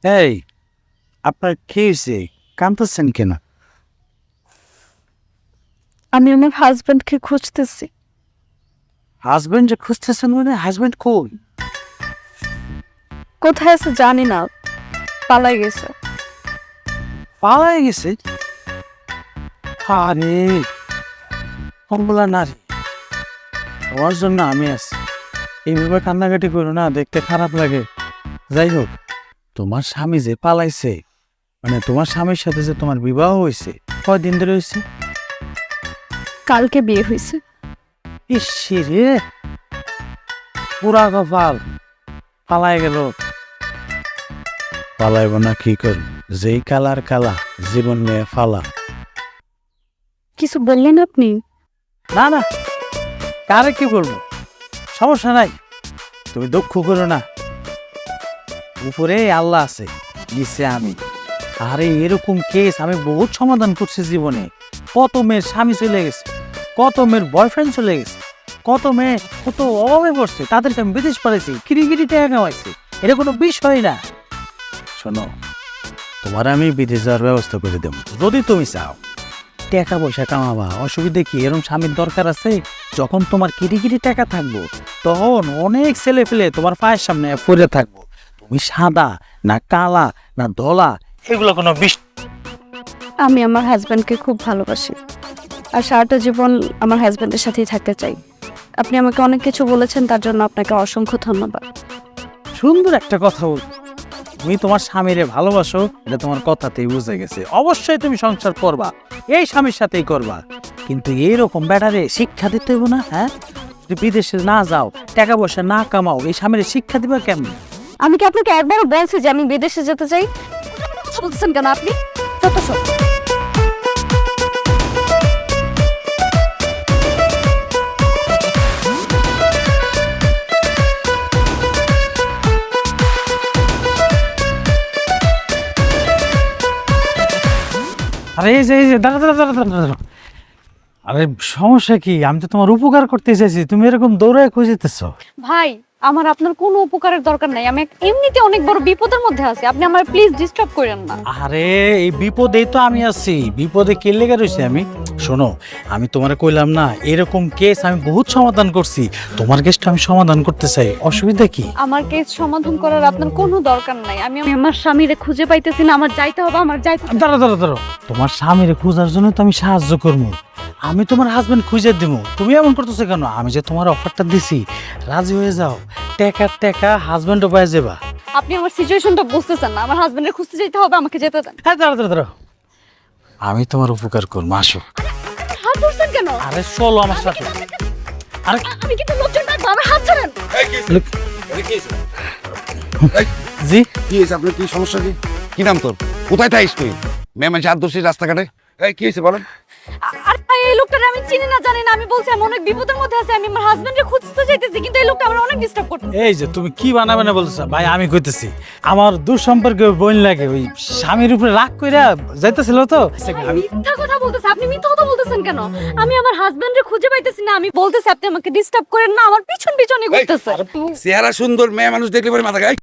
এই, আপনার কি হয়েছে? কাঁদতেছেন কেন? আমি আমার হাজবেন্ডকে খুঁজতেছি। হাজবেন্ড যে খুঁজতেছেন মানে হাজবেন্ড কই? কোথায় আছে জানি না, পালাই গেছে। পালায় গেছে? আরে কমলা নারী, তোমার জন্য আমি আছি। এইভাবে কান্নাকাটি করো না, দেখতে খারাপ লাগে। যাই হোক, তোমার স্বামী যে পালাইছে, মানে তোমার স্বামীর সাথে যে তোমার বিবাহ হয়েছে, কয়দিন ধরে হয়েছে? কালকে বিয়ে হয়েছে। ইসি রে, পুরা কপাল, পালায় গেল। পালাইব না কি কর, যেই কালার কালা, জীবন নিয়ে ফালা। কিছু বললেন আপনি? না না, কারে কি বলবো, সমস্যা নাই, তুমি দুঃখ করো না। উপরে আল্লাহ আছে, নিচে আমি। আরে এরকম কেস আমি বহুত সমাধান করছি জীবনে। কত মেয়ের স্বামী চলে গেছে, কত মেয়ের বয়ফ্রেন্ড চলে গেছে, কত মেয়ে কত অভাবে পড়ছে, তাদেরকে আমি বিদেশ পাঠাইছি, কিরিগিরি টাকা কামাইছি। এটা কোনো বিষয় না। শোনো, তোমার আমি বিদেশ যাওয়ার ব্যবস্থা করে দেবো যদি তুমি চাও। টাকা পয়সা কামাবা, অসুবিধে কি? এরকম স্বামীর দরকার আছে। যখন তোমার কিরিকিরি টাকা থাকবো, তখন অনেক ছেলে ফেলে তোমার পায়ের সামনে পড়ে থাকবো। তুমি সাদা না কালা না ধলা, এগুলো কোনো আমি আমার হাজবেন্ডকে খুব ভালোবাসি, আর সারাটা জীবন আমার হাজবেন্ডের সাথেই থাকতে চাই। আপনি আমাকে অনেক কিছু বলেছেন, তার জন্য আপনাকে অসংখ্য ধন্যবাদ। সুন্দর একটা কথা বল। তুমি তোমার স্বামীরে ভালোবাসো, এটা তোমার কথাতেই বুঝে গেছে। অবশ্যই তুমি সংসার করবা, এই স্বামীর সাথেই করবা, কিন্তু এইরকম ব্যাটারে শিক্ষা দিতে হইব না। হ্যাঁ, যদি বিদেশে না যাও, টাকা পয়সা না কামাও, এই স্বামীর শিক্ষা দিবা কেমন? আমি কি আপনাকে একবারও বলছি যে আমি বিদেশে যেতে চাই? বলছেন কেন আপনি? যত সব। আরে এই যে দাঁড়া দাঁড়া দাঁড়া দাঁড়া দাঁড়া। আরে সমস্যা কি? আমি তো তোমার উপকার করতে চাইছি, তুমি এরকম দৌড়ায় খুঁজিতেছ। ভাই, আমার আপনার কোনো উপকারের দরকার নাই। আমি এমনিতে অনেক বড় বিপদের মধ্যে আছি, আপনি আমার প্লিজ ডিস্টার্ব করেন না। আরে এই বিপদেই তো আমি আছি, বিপদে কে লেগে রয়েছে আমি? শোনো, আমি তোমারে কইলাম না, এরকম কেস আমি বহুত সমাধান করছি, তোমার কেসটা আমি সমাধান করতে চাই। অসুবিধা কি? আমার কেস সমাধান করার আপনার কোনো দরকার নাই। আমি আমার স্বামীরে খুঁজে পাইতেছি না, আমার যাইতে হবে, আমার যাইতে হবে। দাঁড়া দাঁড়া দাঁড়া, তোমার স্বামীরে খোঁজার জন্য তো আমি সাহায্য করবো, আমি তোমার হাজবেন্ড খুঁজে দিব। তুমি এমন করতেছো কেন? আমি যে তোমার অফারটা দিছি, রাজি হয়ে যাও, টাকা টাকা হাজবেন্ডও পাই যাবা। আপনি আমার সিচুয়েশনটা বুঝতেছেন না, আমার হাজবেন্ডের খুঁজতে যেতে হবে, আমাকে যেতে দেন। হ্যাঁ দাঁড়া দাঁড়া দাঁড়া, আমি তোমার উপকার করবো, আসো। হাত ধরছেন কেন? আরে চলো আমার সাথে। আরে আমি কিন্তু লোকজন ডাকবো, আমার হাত ছাড়েন। জি, কি হয়েছে আপনার? কি সমস্যা? কি নাম তোর? কোথায় থাকিস তুই? মেমে হাত ধরছিস রাস্তাঘাটে? কি হয়েছে বলেন? আর এই লোকটারে আমি চিনি না জানি না, আমি বলছি আমি অনেক বিপদের মধ্যে আছি, আমি আমার হাজবেন্ডের খুঁজতে যাইতেছি, কিন্তু এই লোকটা আমার অনেক ডিস্টার্ব করতেছে। এই যে তুমি কি বানাবে না বলতেছ ভাই, আমি কইতেছি আমার দূর সম্পর্কে বোন লাগে, ওই স্বামীর উপরে রাগ কইরা যাইতেছিল তো। আমি মিথ্যা কথা বলতেছে। আপনি মিথ্যা কথা বলতেছেন কেন? আমি আমার হাজবেন্ডের খুঁজে পাইতেছি না, আমি বলতেছি আপনি আমাকে ডিস্টার্ব করেন না, আমার পিছন পিছনই ঘুরতেছে। চেহারা সুন্দর মেয়ে মানুষ দেখলে পরে মাথা গায়।